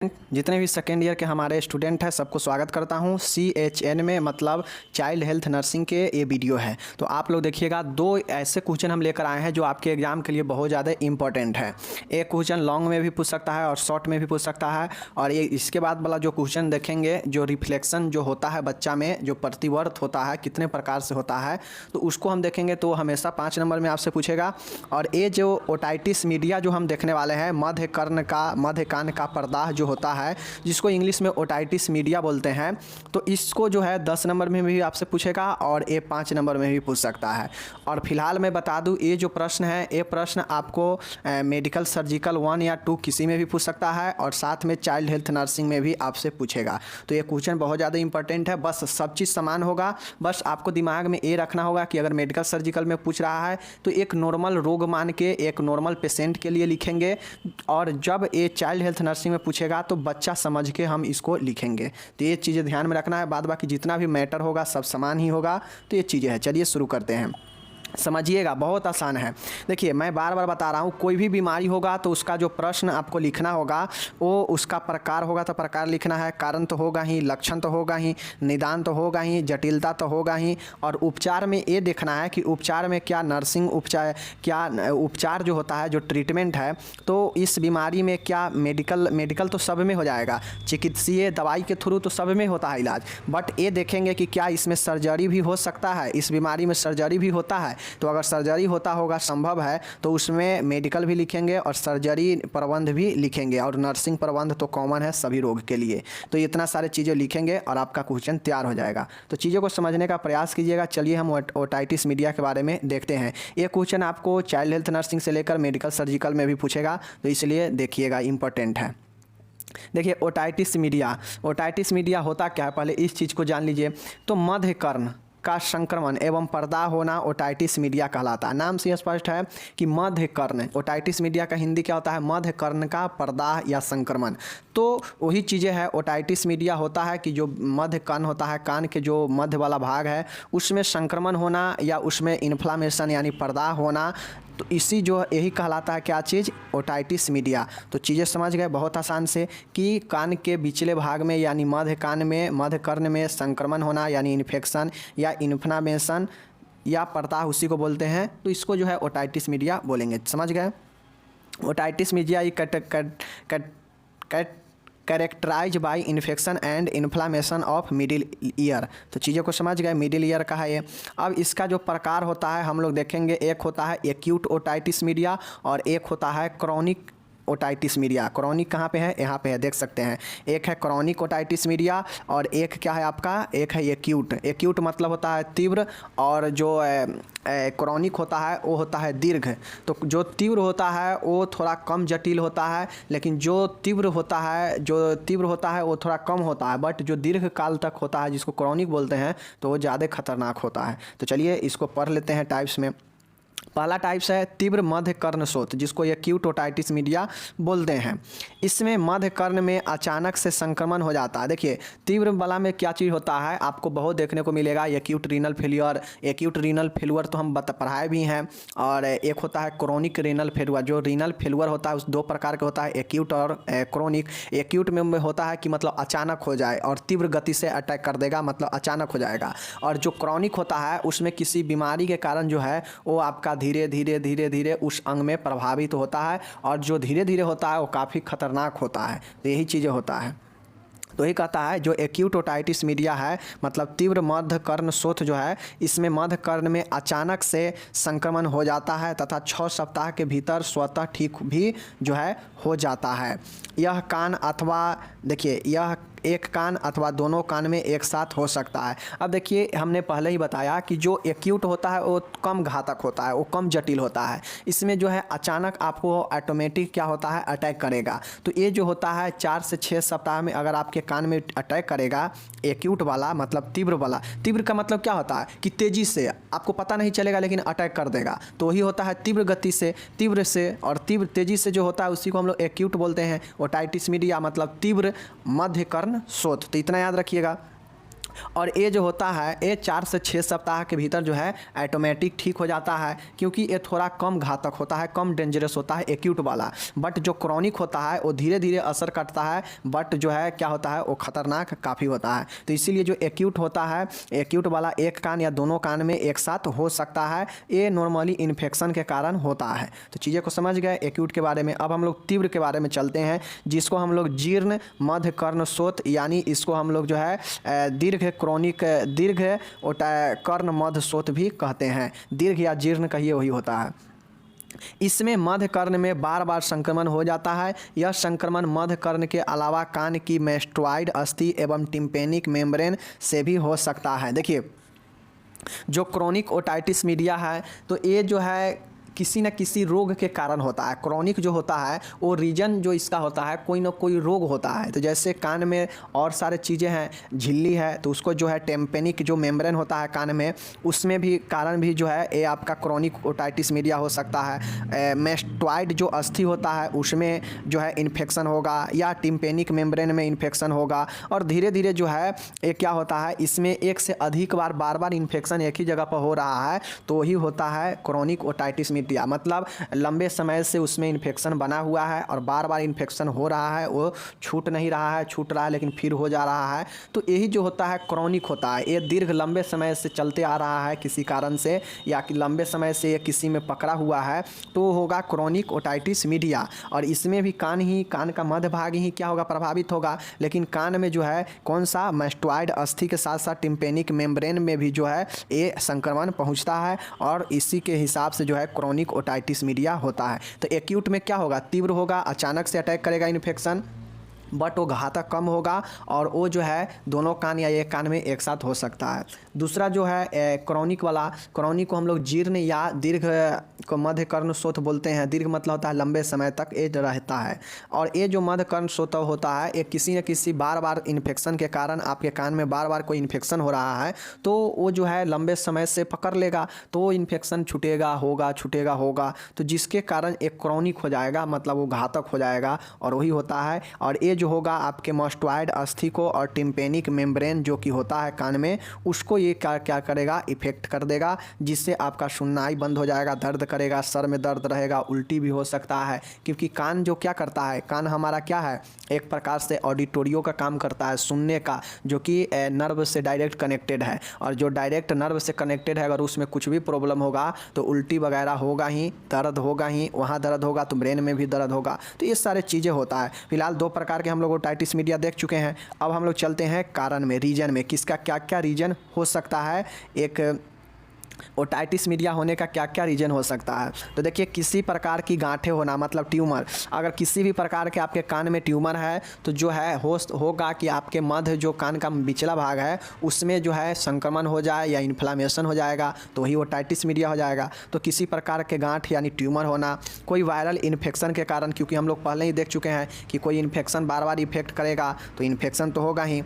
जितने भी second year के हमारे स्टूडेंट हैं सबको स्वागत करता हूं। CHN में मतलब चाइल्ड हेल्थ नर्सिंग के ये वीडियो है। तो आप लोग देखिएगा, दो ऐसे क्वेश्चन हम लेकर आए हैं जो आपके एग्जाम के लिए बहुत ज़्यादा इंपॉर्टेंट है। एक क्वेश्चन लॉन्ग में भी पूछ सकता है और शॉर्ट में भी पूछ सकता है। और ये इसके बाद वाला जो क्वेश्चन देखेंगे, जो रिफ्लेक्शन जो होता है बच्चा में, जो प्रतिवर्त होता है कितने प्रकार से होता है, तो उसको हम देखेंगे। तो हमेशा 5 नंबर में आपसे पूछेगा। और ये जो ओटाइटिस मीडिया जो हम देखने वाले हैं, मध्य कान का पर्दाह जो होता है, जिसको इंग्लिश में ओटाइटिस मीडिया बोलते हैं, तो इसको जो है 10 नंबर में भी आपसे पूछेगा और ये 5 नंबर में भी पूछ सकता है। और फिलहाल मैं बता दूं, ये जो प्रश्न है, ये प्रश्न आपको मेडिकल सर्जिकल 1 या 2 किसी में भी पूछ सकता है और साथ में चाइल्ड हेल्थ नर्सिंग में भी आपसे पूछेगा। तो ये क्वेश्चन बहुत ज़्यादा इंपॉर्टेंट है। बस सब चीज़ समान होगा, बस आपको दिमाग में ये रखना होगा कि अगर मेडिकल सर्जिकल में पूछ रहा है तो एक नॉर्मल रोग मान के एक नॉर्मल पेशेंट के लिए लिखेंगे, और जब ये चाइल्ड हेल्थ नर्सिंग में पूछेगा तो बच्चा समझ के हम इसको लिखेंगे। तो ये चीज़ें ध्यान में रखना है। बाद बाकी जितना भी मैटर होगा सब समान ही होगा। तो ये चीज़ें हैं। चलिए शुरू करते हैं। समझिएगा, बहुत आसान है। देखिए, मैं बार बार बता रहा हूँ, कोई भी बीमारी होगा तो उसका जो प्रश्न आपको लिखना होगा वो उसका प्रकार होगा तो प्रकार लिखना है, कारण तो होगा ही, लक्षण तो होगा ही, निदान तो होगा ही, जटिलता तो होगा ही, और उपचार में ये देखना है कि उपचार में क्या नर्सिंग उपचार, क्या उपचार जो होता है, जो ट्रीटमेंट है, तो इस बीमारी में क्या मेडिकल तो सब में हो जाएगा, चिकित्सीय दवाई के थ्रू तो सब में होता है इलाज, बट ये देखेंगे कि क्या इसमें सर्जरी भी हो सकता है, इस बीमारी में सर्जरी भी होता है। तो अगर सर्जरी होता होगा, संभव है, तो उसमें मेडिकल भी लिखेंगे और सर्जरी प्रबंध भी लिखेंगे, और नर्सिंग प्रबंध तो कॉमन है सभी रोग के लिए। तो इतना सारे चीज़ें लिखेंगे और आपका क्वेश्चन तैयार हो जाएगा। तो चीज़ों को समझने का प्रयास कीजिएगा। चलिए हम ओटाइटिस मीडिया के बारे में देखते हैं। ये क्वेश्चन आपको चाइल्ड हेल्थ नर्सिंग से लेकर मेडिकल सर्जिकल में भी पूछेगा, तो इसलिए देखिएगा, इंपॉर्टेंट है। देखिए, ओटाइटिस मीडिया होता क्या है, पहले इस चीज़ को जान लीजिए। तो मध्य कर्ण का संक्रमण एवं पर्दा होना ओटाइटिस मीडिया कहलाता है। नाम से स्पष्ट है कि मध्य कर्ण, ओटाइटिस मीडिया का हिंदी क्या होता है, मध्य कर्ण का पर्दाह या संक्रमण। तो वही चीज़ें है, ओटाइटिस मीडिया होता है कि जो मध्य कर्ण होता है, कान के जो मध्य वाला भाग है, उसमें संक्रमण होना या उसमें इन्फ्लामेशन यानी पर्दाह होना, तो इसी जो यही कहलाता है क्या चीज़, ओटाइटिस मीडिया। तो चीज़ें समझ गए बहुत आसान से कि कान के पिछले भाग में यानी मध्य कर्ण में संक्रमण होना यानी इन्फेक्शन या इन्फ्लामेशन या पर्दाह, उसी को बोलते हैं। तो इसको जो है ओटाइटिस मीडिया बोलेंगे। समझ गए। Otitis media characterise by infection and inflammation of middle ear. तो चीज़ों को समझ गए, मिडिल ईयर का है ये। अब इसका जो प्रकार होता है हम लोग देखेंगे, एक होता है एक्यूट ओटाइटिस मीडिया और एक होता है क्रॉनिक ओटाइटिस मीडिया। क्रॉनिक कहाँ पे है, यहाँ पे है, देख सकते हैं। एक है क्रॉनिक ओटाइटिस मीडिया और एक क्या है आपका, एक है एक्यूट। एक्यूट मतलब होता है तीव्र, और जो क्रॉनिक होता है वो होता है दीर्घ। तो जो तीव्र होता है वो थोड़ा कम जटिल होता है, लेकिन जो तीव्र होता है वो थोड़ा कम होता है, बट जो दीर्घ काल तक होता है जिसको क्रॉनिक बोलते हैं, तो वो ज़्यादा खतरनाक होता है। तो चलिए इसको पढ़ लेते हैं टाइप्स में। पहला टाइप्स है तीव्र मध्य कर्ण शोथ, जिसको एक्यूट ओटाइटिस मीडिया बोलते हैं। इसमें मध्य कर्ण में अचानक से संक्रमण हो जाता है। देखिए, तीव्र वाला में क्या चीज़ होता है, आपको बहुत देखने को मिलेगा, एक्यूट रीनल फेल्यूर तो हम पढ़ाए भी हैं, और एक होता है क्रॉनिक रीनल फेल्यूर। जो रीनल फेल्यूर होता है उस 2 प्रकार का होता है, एक्यूट और क्रॉनिक। एक्यूट में होता है कि मतलब अचानक हो जाए और तीव्र गति से अटैक कर देगा, मतलब अचानक हो जाएगा। और जो क्रॉनिक होता है उसमें किसी बीमारी के कारण जो है वो आपका धीरे धीरे उस अंग में प्रभावित होता है, और जो धीरे धीरे होता है वो काफ़ी खतरनाक होता है। तो यही चीज़ें होता है। तो ये कहता है जो एक्यूट ओटाइटिस मीडिया है, मतलब तीव्र मध्य कर्ण शोथ जो है, इसमें मध्य कर्ण में अचानक से संक्रमण हो जाता है तथा 6 सप्ताह के भीतर स्वतः ठीक भी जो है हो जाता है। यह कान अथवा, देखिए, यह एक कान अथवा दोनों कान में एक साथ हो सकता है। अब देखिए, हमने पहले ही बताया कि जो एक्यूट होता है वो कम घातक होता है, वो कम जटिल होता है। इसमें जो है अचानक आपको ऑटोमेटिक क्या होता है, अटैक करेगा। तो ये जो होता है 4 से 6 सप्ताह में अगर आपके कान में अटैक करेगा, एक्यूट वाला मतलब तीव्र वाला। तीव्र का मतलब क्या होता है कि तेज़ी से, आपको पता नहीं चलेगा लेकिन अटैक कर देगा। तो वही होता है तीव्र गति से, तीव्र से, और तीव्र तेज़ी से जो होता है उसी को हम लोग एक्यूट बोलते हैं। ओटाइटिस मीडिया मतलब तीव्र मध्य कर्ण शोथ। तो इतना याद रखिएगा। और ये जो होता है ये 4 से 6 सप्ताह के भीतर जो है ऑटोमेटिक ठीक हो जाता है, क्योंकि ये थोड़ा कम घातक होता है, कम डेंजरस होता है एक्यूट वाला। बट जो क्रॉनिक होता है वो धीरे धीरे असर करता है, बट जो है क्या होता है वो खतरनाक काफ़ी होता है। तो इसीलिए जो एक्यूट होता है, एक्यूट वाला एक कान या दोनों कान में एक साथ हो सकता है, ये नॉर्मली इन्फेक्शन के कारण होता है। तो चीज़ें को समझ गए एक्यूट के बारे में। अब हम लोग तीव्र के बारे में चलते हैं, जिसको हम लोग जीर्ण मध्य कर्ण शोथ, यानी इसको हम लोग जो है दीर्घ क्रॉनिक दीर्घ कर्ण मध्य शोथ भी कहते हैं। दीर्घ या जीर्ण कहिए वही होता है। इसमें मध्य कर्ण में बार बार संक्रमण हो जाता है। यह संक्रमण मध्य कर्ण के अलावा कान की मैस्टॉइड अस्थि एवं टिम्पेनिक मेम्ब्रेन से भी हो सकता है। देखिए, जो क्रॉनिक ओटाइटिस मीडिया है तो ये जो है किसी न किसी रोग के कारण होता है। क्रॉनिक जो होता है वो रीजन जो इसका होता है कोई ना कोई रोग होता है। तो जैसे कान में और सारे चीज़ें हैं, झिल्ली है तो उसको जो है टेम्पेनिक जो मेम्ब्रेन होता है कान में, उसमें भी कारण भी जो है ये आपका क्रॉनिक ओटाइटिस मीडिया हो सकता है। मैस्टॉइड जो अस्थि होता है उसमें जो है इन्फेक्शन होगा, या टिम्पेनिक मेम्ब्रेन में इन्फेक्शन होगा, और धीरे धीरे जो है ये क्या होता है इसमें एक से अधिक बार बार इन्फेक्शन एक ही जगह पर हो रहा है, तो वही होता है क्रॉनिक ओटाइटिस मीडिया। मतलब लंबे समय से उसमें इन्फेक्शन बना हुआ है और बार बार इन्फेक्शन हो रहा है, वो छूट नहीं रहा है, छूट रहा है लेकिन फिर हो जा रहा है, तो यही जो होता है क्रॉनिक होता है। ये दीर्घ लंबे समय से चलते आ रहा है किसी कारण से, या कि लंबे समय से ये किसी में पकड़ा हुआ है, तो होगा क्रॉनिक ओटाइटिस मीडिया। और इसमें भी कान का मध्य भाग ही क्या होगा प्रभावित होगा, लेकिन कान में जो है कौन सा मैस्टॉइड अस्थि के साथ साथ टिम्पेनिक मेम्ब्रेन में भी जो है ये संक्रमण पहुंचता है, और इसी के हिसाब से जो है क्रॉनिक ओटाइटिस मीडिया होता है। तो एक्यूट में क्या होगा, तीव्र होगा, अचानक से अटैक करेगा इन्फेक्शन, बट वो घातक कम होगा, और वो जो है दोनों कान या एक कान में एक साथ हो सकता है। दूसरा जो है क्रॉनिक वाला, क्रॉनिक को हम लोग जीर्ण या दीर्घ को मध्य कर्ण शोथ बोलते हैं। दीर्घ मतलब होता है लंबे समय तक ये रहता है, और ये जो मध्य कर्ण शोथ होता है ये किसी न किसी बार बार इन्फेक्शन के कारण आपके कान में बार बार कोई इन्फेक्शन हो रहा है, तो वो जो है लंबे समय से पकड़ लेगा, तो इन्फेक्शन छूटेगा होगा, तो जिसके कारण एक क्रॉनिक हो जाएगा, मतलब वो घातक हो जाएगा, और वही होता है। और ये जो होगा आपके मैस्टॉइड अस्थि को और टिम्पेनिक मेम्ब्रेन जो कि होता है कान में, उसको ये क्या करेगा, इफेक्ट कर देगा, जिससे आपका सुननाई बंद हो जाएगा, दर्द करेगा, सर में दर्द रहेगा, उल्टी भी हो सकता है। क्योंकि कान जो क्या करता है, कान हमारा क्या है, एक प्रकार से ऑडिटोरियो का काम करता है, सुनने का, जो कि नर्व से डायरेक्ट कनेक्टेड है, और जो डायरेक्ट नर्व से कनेक्टेड है अगर उसमें कुछ भी प्रॉब्लम होगा तो उल्टी वगैरह होगा ही, दर्द होगा ही, वहाँ दर्द होगा तो ब्रेन में भी दर्द होगा। तो ये सारे चीज़ें होता है। फिलहाल 2 प्रकार के हम लोग ओटाइटिस मीडिया देख चुके हैं। अब हम लोग चलते हैं कारण में, रीजन में, किसका क्या क्या रीजन हो सकता है, एक ओटाइटिस मीडिया होने का क्या क्या रीजन हो सकता है। तो देखिए, किसी प्रकार की गांठें होना, मतलब ट्यूमर, अगर किसी भी प्रकार के आपके कान में ट्यूमर है तो जो है होगा कि आपके मध्य जो कान का पिछला भाग है उसमें जो है संक्रमण हो जाए या इन्फ्लामेशन हो जाएगा, तो वही ओटाइटिस मीडिया हो जाएगा। तो किसी प्रकार के गांठ यानी ट्यूमर होना, कोई वायरल इन्फेक्शन के कारण, क्योंकि हम लोग पहले ही देख चुके हैं कि कोई इन्फेक्शन बार बार इफेक्ट करेगा तो इन्फेक्शन तो होगा ही।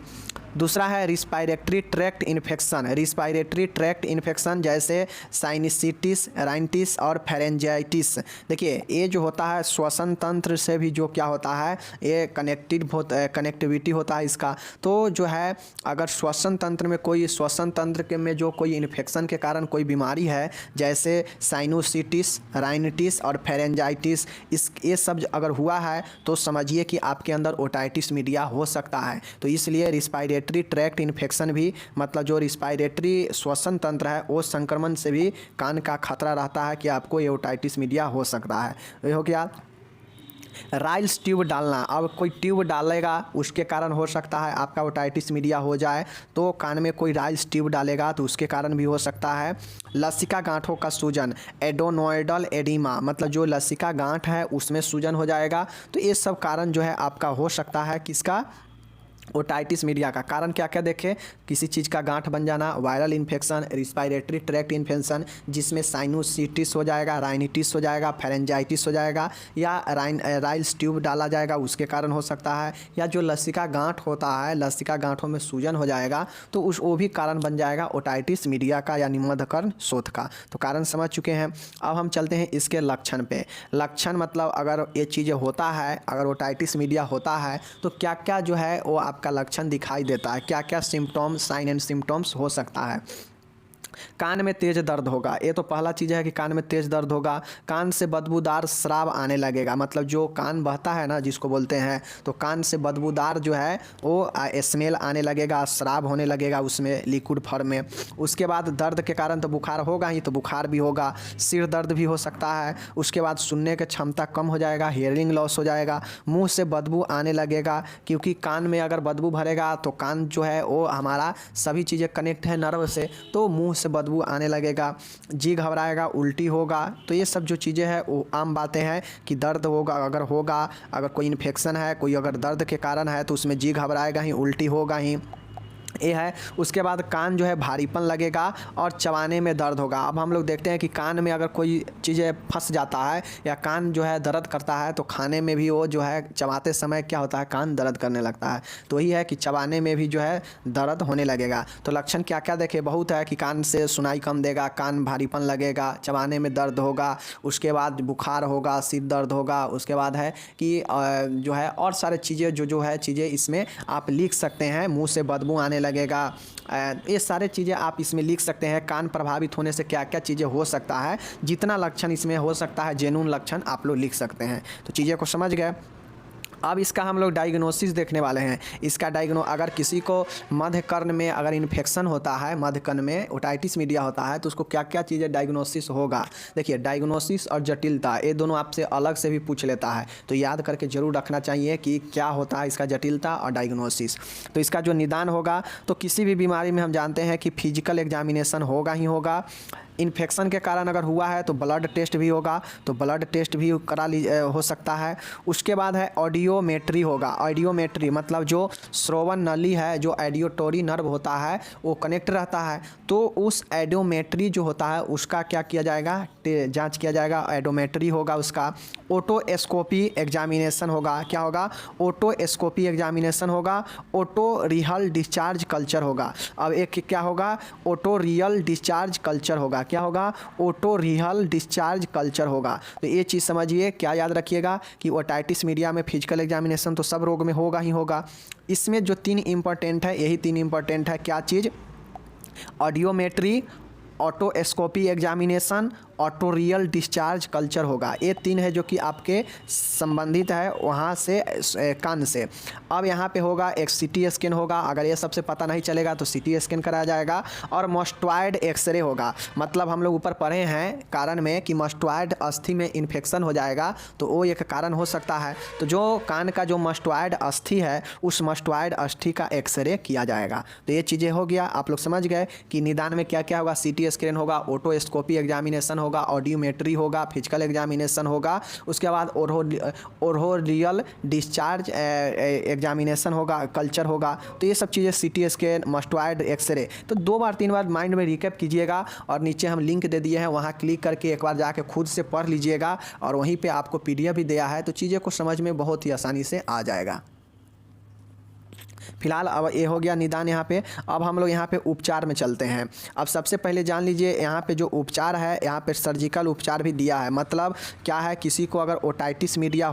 दूसरा है respiratory tract infection. Respiratory tract infection जैसे साइनसाइटिस, राइनिटिस और फेरेंजाइटिस। देखिए, ये जो होता है श्वसन तंत्र से भी जो क्या होता है, ये कनेक्टिविटी होता है इसका। तो जो है अगर श्वसन तंत्र में में जो कोई इन्फेक्शन के कारण कोई बीमारी है, जैसे साइनोसिटिस, राइनिटिस और फेरेंजाइटिस, ये सब अगर हुआ है तो समझिए कि आपके अंदर ओटाइटिस मीडिया हो सकता है। तो इसलिए रिस्पायरेटरी ट्रैक्ट इन्फेक्शन भी, मतलब जो रिस्पायरेटरी श्वसन तंत्र है वो संक्रमण से भी कान का खतरा रहता है कि आपको ये ओटाइटिस मीडिया हो सकता है। ये हो गया। राइल्स ट्यूब डालना, अब कोई ट्यूब डालेगा उसके कारण हो सकता है आपका ओटाइटिस मीडिया हो जाए, तो कान में कोई राइल्स ट्यूब डालेगा तो उसके कारण भी हो सकता है। लसिका गांठों का सूजन, एडोनोइडल एडिमा, मतलब जो लसिका गांठ है उसमें सूजन हो जाएगा। तो ये सब कारण जो है आपका हो सकता है किसका, ओटाइटिस मीडिया का। कारण क्या क्या देखें, किसी चीज़ का गांठ बन जाना, viral infection, respiratory tract infection जिसमें साइनोसिटिस हो जाएगा, राइनिटिस हो जाएगा, फेरेंजाइटिस हो जाएगा, या राइल्स ट्यूब डाला जाएगा उसके कारण हो सकता है, या जो लसिका गांठ होता है, लसिका गांठों में सूजन हो जाएगा तो वो भी कारण बन जाएगा ओटाइटिस मीडिया का यानी मध्यकर्ण शोथ का। तो कारण समझ चुके हैं। अब हम चलते हैं इसके लक्षण पे। लक्षण मतलब अगर ये चीज़ें होता है, अगर ओटाइटिस मीडिया होता है तो क्या क्या जो है वो आपका लक्षण दिखाई देता है, क्या क्या सिम्टम्स, साइन एंड सिम्टम्स हो सकता है। कान में तेज दर्द होगा, ये तो पहला चीज़ है कि कान में तेज दर्द होगा। कान से बदबूदार स्राव आने लगेगा, मतलब जो कान बहता है ना जिसको बोलते हैं, तो कान से बदबूदार जो है वो स्मेल आने लगेगा, स्राव होने लगेगा उसमें लिक्विड फॉर्म में। उसके बाद दर्द के कारण तो बुखार होगा ही, तो बुखार भी होगा। सिर दर्द भी हो सकता है। उसके बाद सुनने की क्षमता कम हो जाएगा, हियरिंग लॉस हो जाएगा। मुंह से बदबू आने लगेगा, क्योंकि कान में अगर बदबू भरेगा तो कान जो है वो हमारा सभी चीज़ें कनेक्ट है नर्व से, तो मुंह से बदबू आने लगेगा। जी घबराएगा, उल्टी होगा। तो ये सब जो चीज़ें हैं वो आम बातें हैं कि दर्द होगा, अगर कोई इन्फेक्शन है, कोई अगर दर्द के कारण है तो उसमें जी घबराएगा ही, उल्टी होगा ही, ये है। उसके बाद कान जो है भारीपन लगेगा और चबाने में दर्द होगा। अब हम लोग देखते हैं कि कान में अगर कोई चीज़ें फंस जाता है या कान जो है दर्द करता है तो खाने में भी वो जो है चबाते समय क्या होता है, कान दर्द करने लगता है। तो यही है कि चबाने में भी जो है दर्द होने लगेगा। तो लक्षण क्या क्या देखे, बहुत है कि कान से सुनाई कम देगा, कान भारीपन लगेगा, चबाने में दर्द होगा, उसके बाद बुखार होगा, सिर दर्द होगा। उसके बाद है कि जो है और सारे चीज़ें जो है चीज़ें इसमें आप लिख सकते हैं। मुँह से बदबू आने लगेगा, ये सारे चीज़ें आप इसमें लिख सकते हैं। कान प्रभावित होने से क्या क्या चीज़ें हो सकता है, जितना लक्षण इसमें हो सकता है जेन्युइन लक्षण आप लोग लिख सकते हैं। तो चीज़ें को समझ गए। अब इसका हम लोग डायग्नोसिस देखने वाले हैं। इसका अगर किसी को मध्य कर्ण में अगर इन्फेक्शन होता है, मध्य कर्ण में ओटाइटिस मीडिया होता है, तो उसको क्या क्या चीज़ें डायग्नोसिस होगा। देखिए, डायग्नोसिस और जटिलता ये दोनों आपसे अलग से भी पूछ लेता है, तो याद करके जरूर रखना चाहिए कि क्या होता है इसका जटिलता और डायग्नोसिस। तो इसका जो निदान होगा, तो किसी भी बीमारी में हम जानते हैं कि फिजिकल एग्जामिनेशन होगा ही होगा। इन्फेक्शन के कारण अगर हुआ है तो ब्लड टेस्ट भी होगा, तो ब्लड टेस्ट भी हो सकता है। उसके बाद है ऑडियोमेट्री होगा। ऑडियोमेट्री मतलब जो श्रवण नली है, जो ऑडियोटोरी नर्व होता है वो कनेक्ट रहता है, तो उस ऑडियोमेट्री जो होता है उसका क्या किया जाएगा, जांच किया जाएगा। ऑडियोमेट्री होगा उसका। ओटोस्कोपी एग्जामिनेशन होगा। क्या होगा, ओटोस्कोपी एग्जामिनेशन होगा। ओटो रियल डिस्चार्ज कल्चर होगा। अब एक क्या होगा, ओटो रियल डिस्चार्ज कल्चर होगा। क्या होगा, ओटो रियल डिस्चार्ज कल्चर होगा। तो ये चीज़ समझिए, क्या याद रखिएगा कि ओटाइटिस मीडिया में फिजिकल एग्जामिनेशन तो सब रोग में होगा ही होगा। इसमें जो 3 इंपॉर्टेंट है, यही 3 इंपॉर्टेंट है। क्या चीज़, audiometry, otoscopy examination, auto real discharge culture होगा। ये 3 है जो कि आपके संबंधित है वहाँ से कान से। अब यहाँ पे होगा एक सीटी स्कैन होगा। अगर ये सबसे पता नहीं चलेगा तो सीटी स्कैन कराया जाएगा। और मस्टॉइड एक्सरे होगा। मतलब हम लोग ऊपर पढ़े हैं कारण में कि मस्टॉइड अस्थि में इन्फेक्शन हो जाएगा, तो वो एक कारण हो सकता है। तो जो कान का जो मस्टॉइड अस्थि है, उस मस्टॉइड अस्थि का एक्सरे किया जाएगा। तो ये चीज़ें हो गया, आप लोग समझ गए कि निदान में क्या क्या होगा। सीटी स्कैन होगा, ऑटोस्कोपी एग्जामिनेशन होगा, ऑडियोमेट्री होगा, फिजिकल एग्जामिनेशन होगा। उसके बाद ओरहो रियल डिस्चार्ज एग्जामिनेशन होगा, कल्चर होगा। तो ये सब चीज़ें सीटी स्कैन, मस्टॉइड एक्सरे। तो 2 बार 3 बार माइंड में रिकैप कीजिएगा, और नीचे हम लिंक दे दिए हैं, वहाँ क्लिक करके एक बार जाके खुद से पढ़ लीजिएगा, और वहीं पे आपको पीडीएफ भी दिया है, तो चीज़ें को समझ में बहुत ही आसानी से आ जाएगा। फिलहाल अब ये हो गया निदान यहाँ पे। अब हम लोग यहाँ पे उपचार में चलते हैं। अब सबसे पहले जान लीजिए, यहाँ पे जो उपचार है, यहाँ पे सर्जिकल उपचार भी दिया है। मतलब क्या है, किसी को अगर ओटाइटिस मीडिया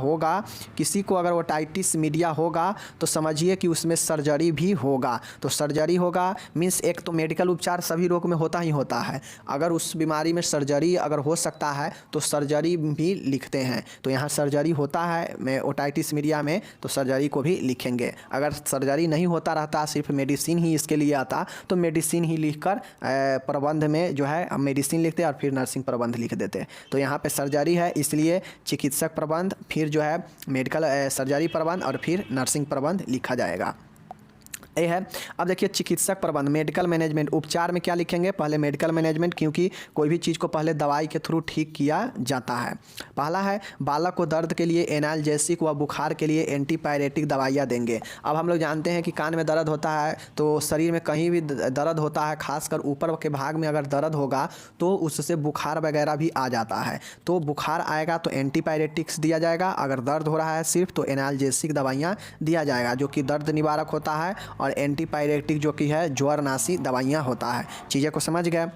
होगा, तो समझिए कि उसमें सर्जरी भी होगा। तो सर्जरी होगा मीन्स एक तो मेडिकल उपचार सभी रोग में होता ही होता है। अगर उस बीमारी में सर्जरी अगर हो सकता है तो सर्जरी भी लिखते हैं। तो यहाँ सर्जरी होता है ओटाइटिस मीडिया में, तो सर्जरी को भी लिखेंगे। अगर सर्जरी नहीं होता रहता, सिर्फ मेडिसिन ही इसके लिए आता, तो मेडिसिन ही लिखकर प्रबंध में जो है मेडिसिन लिखते और फिर नर्सिंग प्रबंध लिख देते। तो यहाँ पे सर्जरी है, इसलिए चिकित्सक प्रबंध, फिर जो है मेडिकल सर्जरी प्रबंध, और फिर नर्सिंग प्रबंध लिखा जाएगा। ये है। अब देखिए चिकित्सक प्रबंध, मेडिकल मैनेजमेंट। उपचार में क्या लिखेंगे, पहले मेडिकल मैनेजमेंट, क्योंकि कोई भी चीज़ को पहले दवाई के थ्रू ठीक किया जाता है। पहला है बालक को दर्द के लिए एनाल्जेसिक व बुखार के लिए एंटीपायरेटिक दवाइयाँ देंगे। अब हम लोग जानते हैं कि कान में दर्द होता है तो शरीर में कहीं भी दर्द होता है, खासकर ऊपर के भाग में अगर दर्द होगा तो उससे बुखार वगैरह भी आ जाता है। तो बुखार आएगा तो एंटीपायरेटिक्स दिया जाएगा। अगर दर्द हो रहा है सिर्फ तो एनाल्जेसिक दवाइयाँ दिया जाएगा, जो कि दर्द निवारक होता है। और एंटीपायरेटिक जो कि है ज्वरनाशी दवाइयाँ होता है। चीज़ें को समझ गए।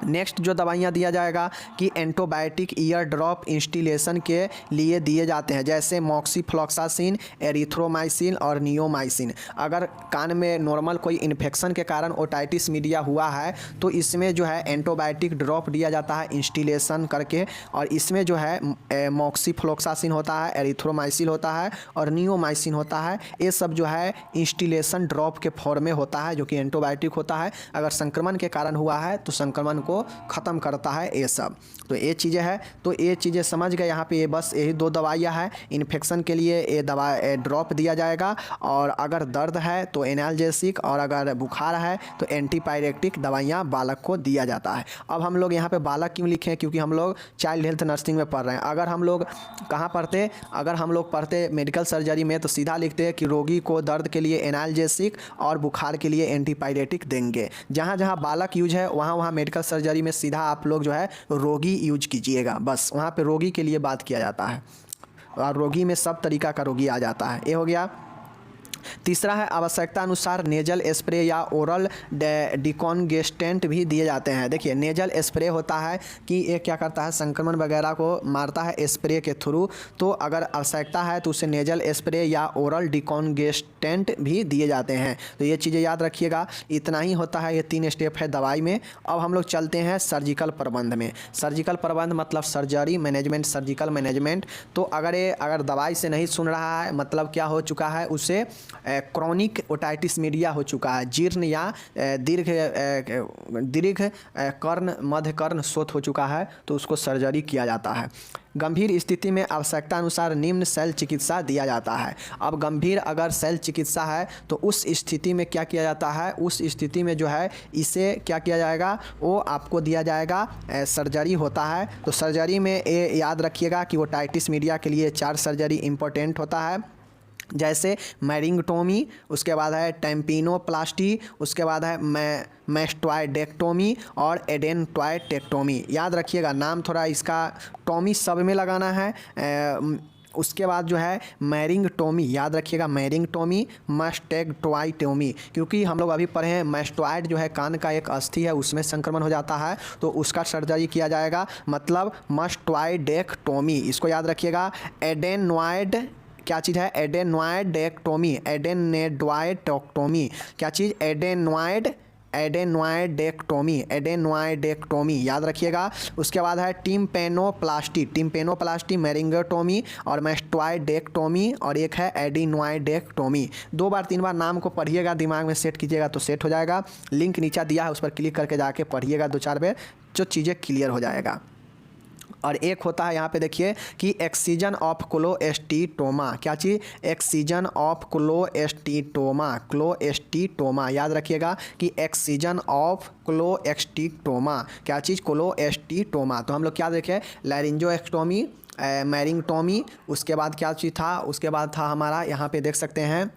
नेक्स्ट जो दवाइयाँ दिया जाएगा कि एंटीबायोटिक ईयर ड्रॉप इंस्टिलेशन के लिए दिए जाते हैं, जैसे मॉक्सीफ्लॉक्सासिन, एरिथ्रोमाइसिन और नियोमाइसिन। अगर कान में नॉर्मल कोई इन्फेक्शन के कारण ओटाइटिस मीडिया हुआ है तो इसमें जो है एंटीबायोटिक ड्रॉप दिया जाता है इंस्टिलेशन करके, और इसमें जो है मॉक्सीफ्लॉक्सासिन होता है, एरिथ्रोमाइसिन होता है और नियोमाइसिन होता है। ये सब जो है इंस्टिलेशन ड्रॉप के फॉर्म में होता है, जो कि एंटीबायोटिक होता है। अगर संक्रमण के कारण हुआ है तो संक्रमण को ख़त्म करता है ये सब। तो ये चीज़ें हैं, तो ये चीज़ें समझ गए। यहाँ पे ये बस यही दो दवाइयाँ हैं। इन्फेक्शन के लिए ये दवा ड्रॉप दिया जाएगा, और अगर दर्द है तो एनाल्जेसिक, और अगर बुखार है तो एंटीपायरेटिक दवाइयाँ बालक को दिया जाता है। अब हम लोग यहाँ पे बालक क्यों लिखे हैं, क्योंकि हम लोग चाइल्ड हेल्थ नर्सिंग में पढ़ रहे हैं। अगर हम लोग कहाँ पढ़ते, अगर हम लोग पढ़ते मेडिकल सर्जरी में तो सीधा लिखते हैं कि रोगी को दर्द के लिए एनाल्जेसिक और बुखार के लिए एंटीपायरेटिक देंगे। जहाँ जहाँ बालक यूज है वहाँ वहाँ मेडिकल सर्जरी में सीधा आप लोग जो है रोगी यूज कीजिएगा, बस वहाँ पे रोगी के लिए बात किया जाता है, और रोगी में सब तरीका का रोगी आ जाता है। ये हो गया। तीसरा है आवश्यकता अनुसार नेजल स्प्रे या ओरल डिकॉन्गेस्टेंट भी दिए जाते हैं। देखिए नेजल स्प्रे होता है कि ये क्या करता है, संक्रमण वगैरह को मारता है स्प्रे के थ्रू। तो अगर आवश्यकता है तो उसे नेजल स्प्रे या ओरल डिकॉन्गेस्टेंट भी दिए जाते हैं। तो ये चीज़ें याद रखिएगा। इतना ही होता है, ये 3 स्टेप है दवाई में। अब हम लोग चलते हैं सर्जिकल प्रबंध में। सर्जिकल प्रबंध मतलब सर्जरी मैनेजमेंट, सर्जिकल मैनेजमेंट। तो अगर दवाई से नहीं सुन रहा है, मतलब क्या हो चुका है, उसे क्रॉनिक ओटाइटिस मीडिया हो चुका है, जीर्ण या दीर्घ कर्ण मध्य कर्ण शोथ हो चुका है, तो उसको सर्जरी किया जाता है। गंभीर स्थिति में आवश्यकता अनुसार निम्न शल्य चिकित्सा दिया जाता है। अब गंभीर अगर शल्य चिकित्सा है तो उस स्थिति में क्या किया जाता है, उस स्थिति में जो है इसे क्या किया जाएगा, वो आपको दिया जाएगा सर्जरी होता है। तो सर्जरी में ये याद रखिएगा कि ओटाइटिस मीडिया के लिए 4 सर्जरी इंपॉर्टेंट होता है, जैसे मैरिंगटोमी, उसके बाद है टेम्पिनोप्लास्टी, उसके बाद है मैस्टॉइडेक्टोमी और एडेनटॉइडेक्टोमी। याद रखिएगा, नाम थोड़ा इसका टोमी सब में लगाना है। उसके बाद जो है मैरिंगटोमी, याद रखिएगा मैरिंगटोमी, मैस्टेक्टोमी, क्योंकि हम लोग अभी पढ़े हैं मैस्टॉइड जो है कान का एक अस्थि है, उसमें संक्रमण हो जाता है, तो उसका सर्जरी किया जाएगा, मतलब मैस्टॉइडेक्टोमी। इसको याद रखिएगा। एडेनॉइड क्या चीज़ है, एडेनॉइडेक्टोमी, एडेनॉइडेक्टोमी क्या चीज़, एडेनॉइडेक्टोमी याद रखिएगा। उसके बाद है टिम्पेनोप्लास्टी, मैरिंगटोमी और मैस्टॉइडेक्टोमी, और एक है एडेनॉइडेक्टोमी। 2 बार 3 बार नाम को पढ़िएगा, दिमाग में सेट कीजिएगा तो सेट हो जाएगा। लिंक नीचे दिया है, उस पर क्लिक करके जाके पढ़िएगा 2-4 बार, जो चीज़ें क्लियर हो जाएगा। और एक होता है यहाँ पे देखिए कि एक्सीजन ऑफ क्लोएस्टीटोमा, क्या चीज़, एक्सीजन ऑफ क्लोएस्टीटोमा याद रखिएगा कि एक्सीजन ऑफ क्लोएस्टीटोमा क्या चीज़, क्लोएस्टीटोमा। तो हम लोग क्या देखें, लैरिंजोएक्टोमी, मैरिंगटोमी, उसके बाद क्या चीज़ था, उसके बाद था हमारा यहाँ पे देख सकते हैं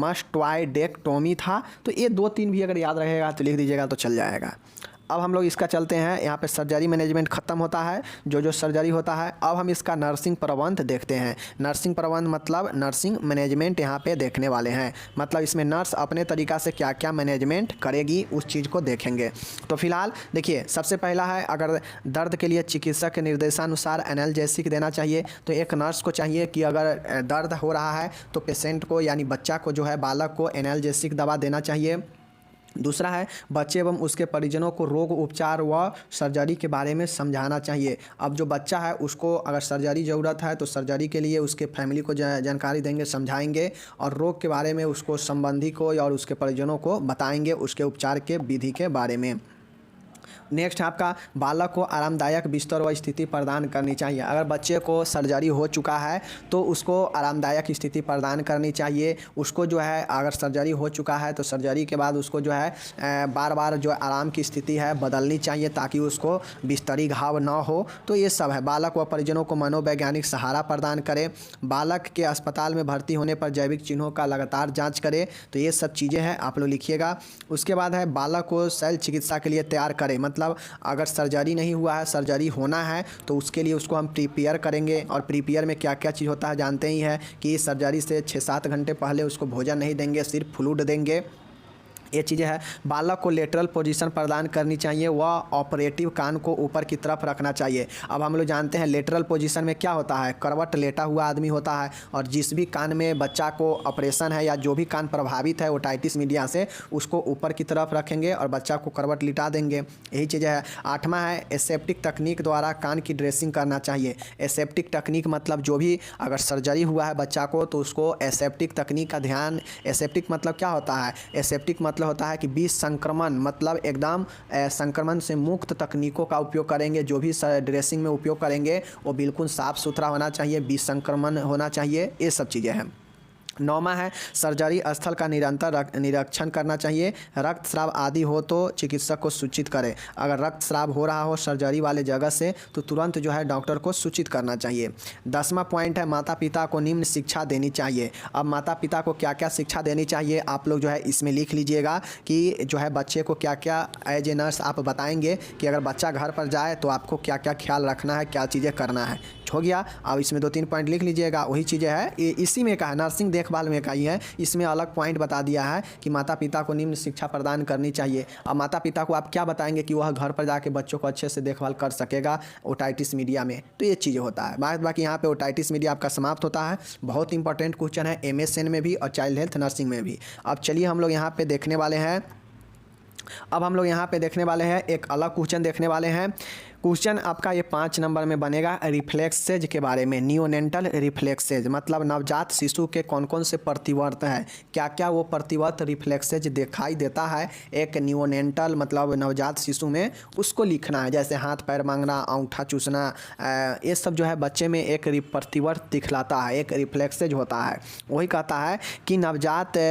मैस्टॉइडेक्टोमी था। तो ये 2-3 भी अगर याद रहेगा तो लिख दीजिएगा तो चल जाएगा। अब हम लोग इसका चलते हैं, यहाँ पे सर्जरी मैनेजमेंट ख़त्म होता है, जो सर्जरी होता है। अब हम इसका नर्सिंग प्रबंध देखते हैं। नर्सिंग प्रबंध मतलब नर्सिंग मैनेजमेंट यहाँ पे देखने वाले हैं, मतलब इसमें नर्स अपने तरीक़ा से क्या क्या मैनेजमेंट करेगी उस चीज़ को देखेंगे। तो फिलहाल देखिए, सबसे पहला है अगर दर्द के लिए चिकित्सक के निर्देशानुसार एनाल्जेसिक देना चाहिए, तो एक नर्स को चाहिए कि अगर दर्द हो रहा है तो पेशेंट को यानी बच्चा को जो है बालक को एनाल्जेसिक दवा देना चाहिए। दूसरा है बच्चे एवं उसके परिजनों को रोग उपचार व सर्जरी के बारे में समझाना चाहिए। अब जो बच्चा है उसको अगर सर्जरी ज़रूरत है तो सर्जरी के लिए उसके फैमिली को जानकारी देंगे, समझाएंगे, और रोग के बारे में उसको संबंधी को और उसके परिजनों को बताएंगे उसके उपचार के विधि के बारे में। नेक्स्ट आपका बालक को आरामदायक बिस्तर व स्थिति प्रदान करनी चाहिए। अगर बच्चे को सर्जरी हो चुका है तो उसको आरामदायक स्थिति प्रदान करनी चाहिए। उसको जो है अगर सर्जरी हो चुका है तो सर्जरी के बाद उसको जो है बार बार जो आराम की स्थिति है बदलनी चाहिए ताकि उसको बिस्तरी घाव ना हो। तो ये सब है। बालक व परिजनों को मनोवैज्ञानिक सहारा प्रदान करें। बालक के अस्पताल में भर्ती होने पर जैविक चिन्हों का लगातार जाँच करें। तो ये सब चीज़ें हैं, आप लोग लिखिएगा। उसके बाद है बालक को शल्य चिकित्सा के लिए तैयार करें। मतलब अगर सर्जरी नहीं हुआ है, सर्जरी होना है तो उसके लिए उसको हम प्रिपेयर करेंगे। और प्रिपेयर में क्या क्या चीज़ होता है जानते ही हैं कि सर्जरी से 6-7 घंटे पहले उसको भोजन नहीं देंगे, सिर्फ फ्लूइड देंगे। ये चीज़ें है। बालक को लेटरल पोजीशन प्रदान करनी चाहिए, वह ऑपरेटिव कान को ऊपर की तरफ रखना चाहिए। अब हम लोग जानते हैं लेटरल पोजीशन में क्या होता है, करवट लेटा हुआ आदमी होता है, और जिस भी कान में बच्चा को ऑपरेशन है या जो भी कान प्रभावित है ओटाइटिस मीडिया से, उसको ऊपर की तरफ रखेंगे और बच्चा को करवट लिटा देंगे। यही चीज़ है। 8वां है एसेप्टिक तकनीक द्वारा कान की ड्रेसिंग करना चाहिए। एसेप्टिक तकनीक मतलब जो भी अगर सर्जरी हुआ है बच्चा को तो उसको एसेप्टिक तकनीक का ध्यान। एसेप्टिक मतलब क्या होता है, एसेप्टिक मतलब होता है कि विसंक्रमण, मतलब एकदम संक्रमण से मुक्त तकनीकों का उपयोग करेंगे। जो भी ड्रेसिंग में उपयोग करेंगे वो बिल्कुल साफ़ सुथरा होना चाहिए, विसंक्रमण होना चाहिए, ये सब चीज़ें हैं। 9वां है सर्जरी स्थल का निरंतर निरीक्षण करना चाहिए। रक्तस्राव आदि हो तो चिकित्सक को सूचित करें। अगर रक्तस्राव हो रहा हो सर्जरी वाले जगह से तो तुरंत जो है डॉक्टर को सूचित करना चाहिए। 10वां पॉइंट है माता पिता को निम्न शिक्षा देनी चाहिए। अब माता पिता को क्या क्या शिक्षा देनी चाहिए आप लोग जो है इसमें लिख लीजिएगा कि जो है बच्चे को क्या क्या एज ए नर्स आप बताएंगे कि अगर बच्चा घर पर जाए तो आपको क्या क्या ख्याल रखना है, क्या चीज़ें करना है। हो गया। अब इसमें 2-3 पॉइंट लिख लीजिएगा, वही चीज़ें है इसी में का है, नर्सिंग देखभाल में का ही है। इसमें अलग पॉइंट बता दिया है कि माता पिता को निम्न शिक्षा प्रदान करनी चाहिए। अब माता पिता को आप क्या बताएंगे कि वह घर पर जाके बच्चों को अच्छे से देखभाल कर सकेगा ओटाइटिस मीडिया में, तो ये चीज़ें होता है। बाकी यहाँ पे ओटाइटिस मीडिया आपका समाप्त होता है। बहुत इंपॉर्टेंट क्वेश्चन है MSN में भी और चाइल्ड हेल्थ नर्सिंग में भी। अब चलिए हम लोग यहाँ पे देखने वाले हैं, एक अलग क्वेश्चन देखने वाले हैं। क्वेश्चन आपका ये 5 नंबर में बनेगा रिफ्लेक्सेज के बारे में। नियोनेंटल रिफ्लेक्सेज मतलब नवजात शिशु के कौन कौन से प्रतिवर्त हैं, क्या क्या वो प्रतिवर्त रिफ्लेक्सेज दिखाई देता है एक नियोनेंटल मतलब नवजात शिशु में, उसको लिखना है। जैसे हाथ पैर मांगना, अंगूठा चूसना, ये सब जो है बच्चे में एक प्रतिवर्त दिखलाता है, एक रिफ्लेक्सेज होता है। वही कहता है कि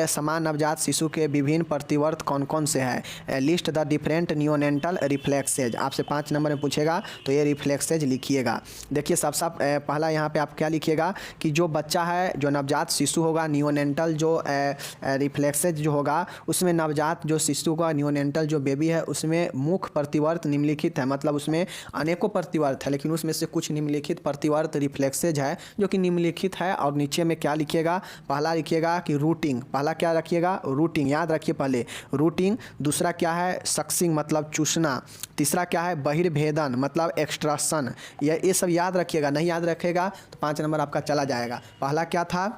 समान नवजात शिशु के विभिन्न प्रतिवर्त कौन कौन से हैं। लिस्ट द डिफरेंट नियोनेंटल रिफ्लेक्सेज आपसे 5 नंबर में पूछे तो ये रिफ्लेक्सेज लिखिएगा। देखिए सबसे पहला यहाँ पे आप क्या लिखिएगा कि जो बच्चा है, जो नवजात शिशु होगा, नियोनेंटल जो रिफ्लेक्सेज जो होगा उसमें नवजात जो शिशु का नियोनेंटल जो बेबी है उसमें मुख्य प्रतिवर्त निम्नलिखित है। मतलब उसमें अनेकों प्रतिवर्त है लेकिन उसमें से कुछ निम्नलिखित प्रतिवर्त रिफ्लेक्सेज है जो कि निम्नलिखित है। और नीचे में क्या लिखिएगा, पहला लिखिएगा कि रूटिंग, पहला क्या रखिएगा, रूटिंग, याद रखिए पहले रूटिंग। दूसरा क्या है, सक्सिंग मतलब चूसना। तीसरा क्या है, बहिर्भेदन मतलब एक्सट्रैक्शन। ये सब याद रखिएगा, नहीं याद रखेगा तो 5 नंबर आपका चला जाएगा। पहला क्या था,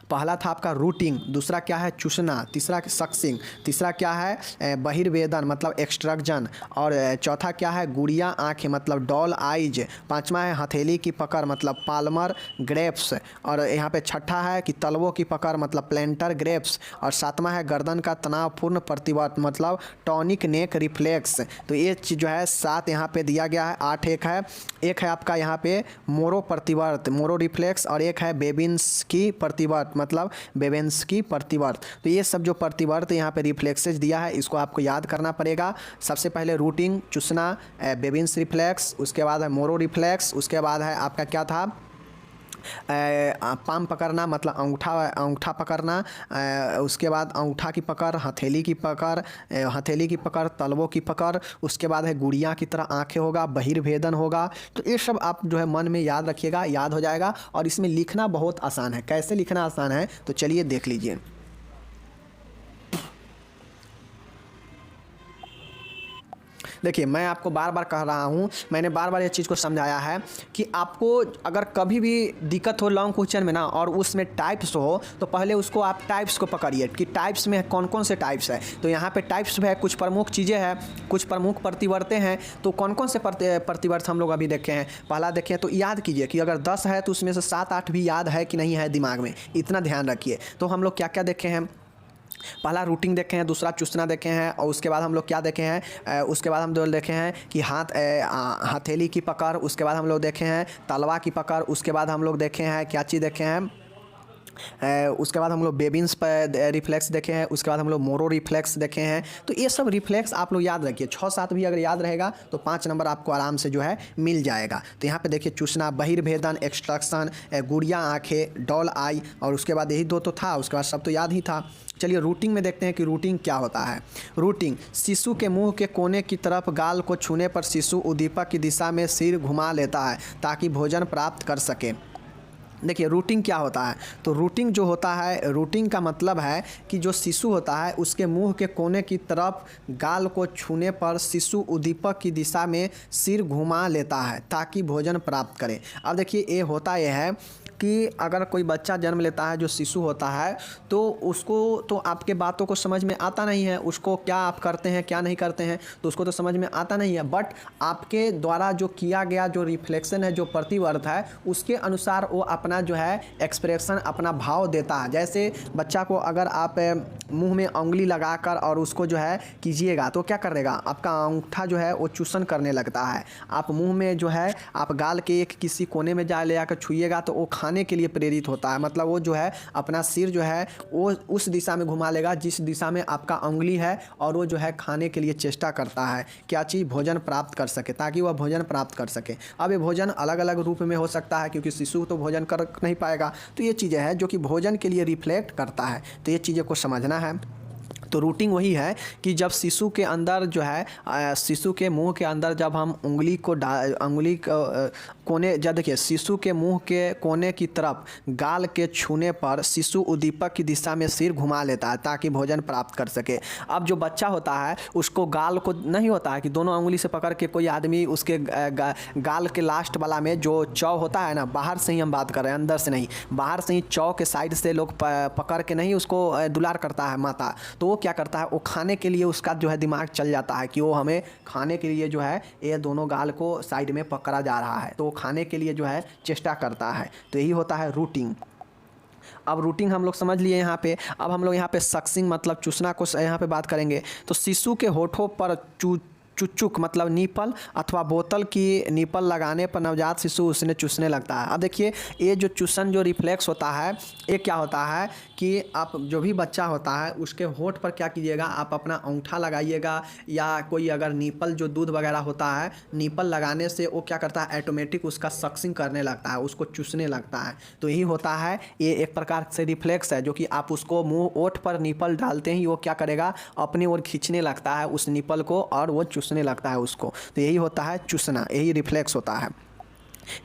पहला था आपका रूटिंग, दूसरा क्या है चूसना, तीसरा सक्सिंग, तीसरा क्या है बहिर्वेदन मतलब एक्सट्रैक्शन, और चौथा क्या है गुड़िया आँखें मतलब डॉल आइज, पांचवा है हथेली की पकड़ मतलब पाल्मर ग्रेप्स, और यहाँ पे छठा है कि तलवों की पकड़ मतलब प्लेंटर ग्रेप्स, और सातवां है गर्दन का तनावपूर्ण प्रतिवर्त मतलब टॉनिक नेक रिफ्लेक्स। तो ये चीज़ जो है 7 यहाँ पे दिया गया है। 8 एक है आपका यहाँ पे मोरो प्रतिवर्त, मोरो रिफ्लेक्स, और एक है बेबिन्स्की प्रतिवर्त मतलब बेबेन्स्की प्रतिवर्त। तो ये सब जो प्रतिवर्त यहाँ पे रिफ्लेक्सेज दिया है इसको आपको याद करना पड़ेगा। सबसे पहले रूटिंग चूसना, बेबिन्स रिफ्लेक्स, उसके बाद है मोरो रिफ्लेक्स, उसके बाद है आपका क्या था पाम पकड़ना मतलब अंगूठा पकड़ना, उसके बाद अंगूठा की पकड़, हथेली की पकड़, तलवों की पकड़, उसके बाद है गुड़िया की तरह आंखें होगा, बहिर्भेदन होगा। तो ये सब आप जो है मन में याद रखिएगा, याद हो जाएगा। और इसमें लिखना बहुत आसान है। कैसे लिखना आसान है तो चलिए देख लीजिए। देखिए मैं आपको बार बार कह रहा हूँ, मैंने बार बार ये चीज़ को समझाया है कि आपको अगर कभी भी दिक्कत हो लॉन्ग क्वेश्चन में ना और उसमें टाइप्स हो तो पहले उसको आप टाइप्स को पकड़िए कि टाइप्स में कौन कौन से टाइप्स है। तो यहाँ पे टाइप्स में है, कुछ प्रमुख चीज़ें हैं, कुछ प्रमुख प्रतिवर्तें हैं। तो कौन कौन से प्रतिवर्त हम लोग अभी देखे हैं, पहला देखें तो याद कीजिए कि अगर 10 है तो उसमें से 7-8 भी याद है कि नहीं है दिमाग में, इतना ध्यान रखिए। तो हम लोग क्या क्या देखे हैं, पहला रूटिंग देखे हैं, दूसरा चूसना देखे हैं, और उसके बाद हम लोग क्या देखे हैं, उसके बाद हम लोग देखे हैं कि हथेली की पकड़, उसके बाद हम लोग देखे हैं तलवा की पकड़, उसके बाद हम लोग देखे हैं क्या चीज़ देखे हैं, उसके बाद हम लोग बेबिन्स पर रिफ्लेक्स देखे हैं, उसके बाद हम लोग मोरो रिफ्लेक्स देखे हैं। तो ये सब रिफ्लेक्स आप लोग याद रखिए, 6-7 भी अगर याद रहेगा तो 5 नंबर आपको आराम से जो है मिल जाएगा। तो यहाँ पे देखिए चूसना, बहिर्भेदन, एक्सट्रैक्शन, गुड़िया आँखें, डॉल आई, और उसके बाद यही 2 तो था, उसके बाद सब तो याद ही था। चलिए रूटिंग में देखते हैं कि रूटिंग क्या होता है। रूटिंग शिशु के मुंह के कोने की तरफ गाल को छूने पर शिशु उद्दीपक की दिशा में सिर घुमा लेता है ताकि भोजन प्राप्त कर सके। देखिए रूटिंग क्या होता है। तो रूटिंग जो होता है, रूटिंग का मतलब है कि जो शिशु होता है उसके मुंह के कोने की तरफ गाल को छूने पर शिशु उद्दीपक की दिशा में सिर घुमा लेता है ताकि भोजन प्राप्त करे। अब देखिए ये होता यह है कि अगर कोई बच्चा जन्म लेता है जो शिशु होता है तो उसको तो आपके बातों को समझ में आता नहीं है, उसको क्या आप करते हैं क्या नहीं करते हैं तो उसको तो समझ में आता नहीं है, बट आपके द्वारा जो किया गया जो रिफ्लेक्शन है, जो प्रतिवर्त है, उसके अनुसार वो अपना जो है एक्सप्रेशन, अपना भाव देता है। जैसे बच्चा को अगर आप मुंह में उंगली लगाकर और उसको जो है कीजिएगा तो क्या करेगा, आपका अंगूठा जो है वो चूसन करने लगता है। आप मुंह में जो है आप गाल के एक किसी कोने में जा ले आकर छुइएगा तो वो खाने के लिए प्रेरित होता है, मतलब वो जो है अपना सिर जो है वो उस दिशा में घुमा लेगा जिस दिशा में आपका उंगली है, और वो जो है खाने के लिए चेष्टा करता है, क्या चीज़, भोजन प्राप्त कर सके, ताकि वह भोजन प्राप्त कर सके। अब ये भोजन अलग अलग रूप में हो सकता है क्योंकि शिशु तो भोजन कर नहीं पाएगा, तो ये चीज़ें हैं जो कि भोजन के लिए रिफ्लेक्ट करता है, तो ये चीज़ें को समझना है। तो रूटिंग वही है कि जब शिशु के अंदर जो है शिशु के मुंह के अंदर जब हम उंगली को उंगली कोने, जब देखिए शिशु के मुंह के कोने की तरफ गाल के छूने पर शिशु उद्दीपक की दिशा में सिर घुमा लेता है ताकि भोजन प्राप्त कर सके। अब जो बच्चा होता है उसको गाल को नहीं होता है कि दोनों उंगली से पकड़ के कोई आदमी उसके गाल के लास्ट वाला में जो चौ होता है ना, बाहर से ही हम बात कर रहे हैं, अंदर से नहीं, बाहर से ही चौ के साइड से लोग पकड़ के नहीं उसको दुलार करता है माता, तो वो क्या करता है, वो खाने के लिए उसका जो है दिमाग चल जाता है कि वो हमें खाने के लिए जो है ये दोनों गाल को साइड में पकड़ा जा रहा है, तो वो खाने के लिए जो है चेष्टा करता है। तो यही होता है रूटिंग। अब रूटिंग हम लोग समझ लिए यहाँ पे। अब हम लोग यहाँ पे सक्सिंग मतलब चूसना को यहाँ पे बात करेंगे। तो शिशु के होठों पर चुचुक मतलब नीपल अथवा बोतल की नीपल लगाने पर नवजात शिशु उसने चूसने लगता है। अब देखिए ये जो चूसन जो रिफ्लेक्स होता है ये क्या होता है कि आप जो भी बच्चा होता है उसके होठ पर क्या कीजिएगा, आप अपना अंगूठा लगाइएगा या कोई अगर नीपल जो दूध वगैरह होता है, नीपल लगाने से वो क्या करता है, ऑटोमेटिक उसका सक्सिंग करने लगता है, उसको चूसने लगता है। तो यही होता है, ये एक प्रकार से रिफ्लेक्स है जो कि आप उसको मुँह ओठ पर नीपल डालते ही वो क्या करेगा, अपनी ओर खींचने लगता है उस नीपल को और वो चूसने लगता है उसको। तो यही होता है चूसना, यही रिफ्लेक्स होता है।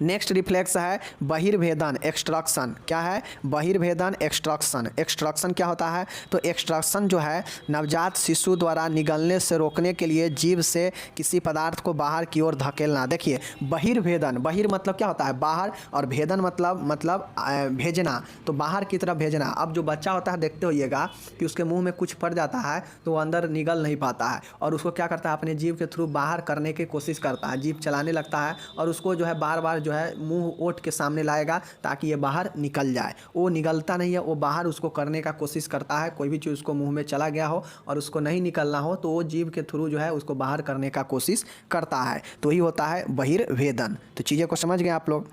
नेक्स्ट रिफ्लेक्स है बहिर्भेदन एक्सट्रक्शन। क्या है, बहिर्भेदन एक्सट्रक्शन। एक्सट्रक्शन क्या होता है, तो एक्सट्रक्शन जो है नवजात शिशु द्वारा निगलने से रोकने के लिए जीभ से किसी पदार्थ को बाहर की ओर धकेलना। देखिए बहिर्भेदन, बहिर मतलब क्या होता है बाहर, और भेदन मतलब भेजना, तो बाहर की तरफ भेजना। अब जो बच्चा होता है देखते होइएगा कि उसके मुंह में कुछ पड़ जाता है तो वो अंदर निगल नहीं पाता है और उसको क्या करता है, अपने जीभ के थ्रू बाहर करने की कोशिश करता है, जीभ चलाने लगता है और उसको जो है बार बार जो है मुंह ओठ के सामने लाएगा ताकि ये बाहर निकल जाए। वो निकलता नहीं है, वो बाहर उसको करने का कोशिश करता है, कोई भी चीज़ उसको मुंह में चला गया हो और उसको नहीं निकलना हो तो वो जीभ के थ्रू जो है उसको बाहर करने का कोशिश करता है। तो ही होता है बहिर्भेदन। तो चीज़ें को समझ गए आप लोग।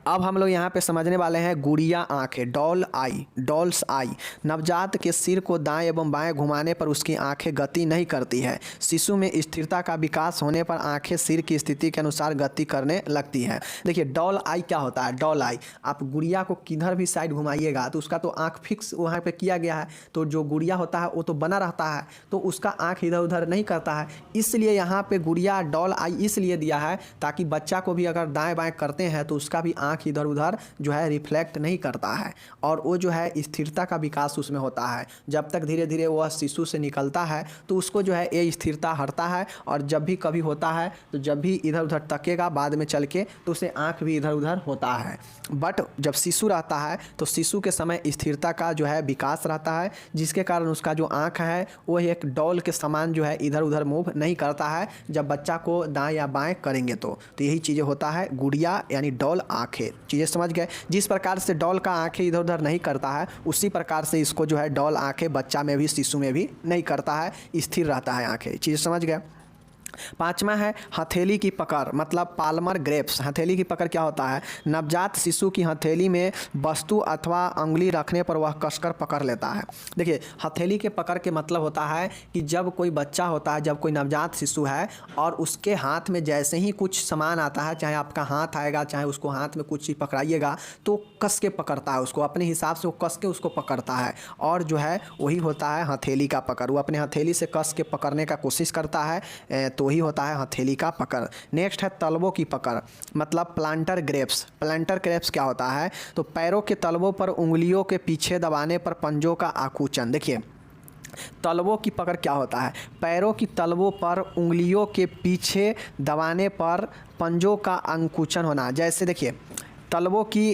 अब हम लोग यहाँ पे समझने वाले हैं गुड़िया आँखें, डॉल आई, डॉल्स आई। नवजात के सिर को दाएं एवं बाएं घुमाने पर उसकी आंखें गति नहीं करती है। शिशु में स्थिरता का विकास होने पर आंखें सिर की स्थिति के अनुसार गति करने लगती है। देखिए डॉल आई क्या होता है, डॉल आई, आप गुड़िया को किधर भी साइड घुमाइएगा तो उसका तो आँख फिक्स वहाँ पे किया गया है, तो जो गुड़िया होता है वो तो बना रहता है, तो उसका आँख इधर उधर नहीं करता है। इसलिए यहाँ पे गुड़िया डॉल आई इसलिए दिया है ताकि बच्चा को भी अगर दाएँ बाएँ करते हैं तो उसका भी आँख इधर उधर जो है रिफ्लेक्ट नहीं करता है और वो जो है स्थिरता का विकास उसमें होता है। जब तक धीरे धीरे वह शिशु से निकलता है तो उसको जो है ये स्थिरता हटता है और जब भी कभी होता है तो जब भी इधर उधर तकेगा बाद में चल के तो उसे आँख भी इधर उधर होता है। बट जब शिशु रहता है तो शिशु के समय स्थिरता का जो है विकास रहता है जिसके कारण उसका जो आँख है वो एक डॉल के समान जो है इधर उधर मूव नहीं करता है जब बच्चा को दाएँ या बाएँ करेंगे तो यही चीज़ें होता है गुड़िया यानी डॉल आँखें। चीज़ें समझ गए। जिस प्रकार से डॉल का आंखें इधर उधर नहीं करता है उसी प्रकार से इसको जो है डॉल आंखें बच्चा में भी शिशु में भी नहीं करता है, स्थिर रहता है आंखें। चीज़ें समझ गए। पांचवा है हथेली की पकड़ मतलब पाल्मर ग्रेप्स। हथेली की पकड़ क्या होता है, नवजात शिशु की हथेली में वस्तु अथवा उंगली रखने पर वह कसकर पकड़ लेता है। देखिए हथेली के पकड़ के मतलब होता है कि जब कोई बच्चा होता है, जब कोई नवजात शिशु है और उसके हाथ में जैसे ही कुछ सामान आता है, चाहे आपका हाथ आएगा चाहे उसको हाथ में कुछ चीज़ पकड़ाइएगा तो कस के पकड़ता है उसको, अपने हिसाब से वो कस के उसको पकड़ता है और जो है वही होता है हथेली का पकड़। वो अपने हथेली से कस के पकड़ने का कोशिश करता है। तो तो वही होता है हथेली का पकड़। नेक्स्ट है तलवों की पकड़, मतलब प्लांटर ग्रेप्स। प्लांटर ग्रेप्स क्या होता है, तो पैरों के तलवों पर उंगलियों के पीछे दबाने पर पंजों का आकुंचन। देखिए तलवों की पकड़ क्या होता है, पैरों की तलवों पर उंगलियों के पीछे दबाने पर पंजों का अंकुचन होना। जैसे देखिए तलवों की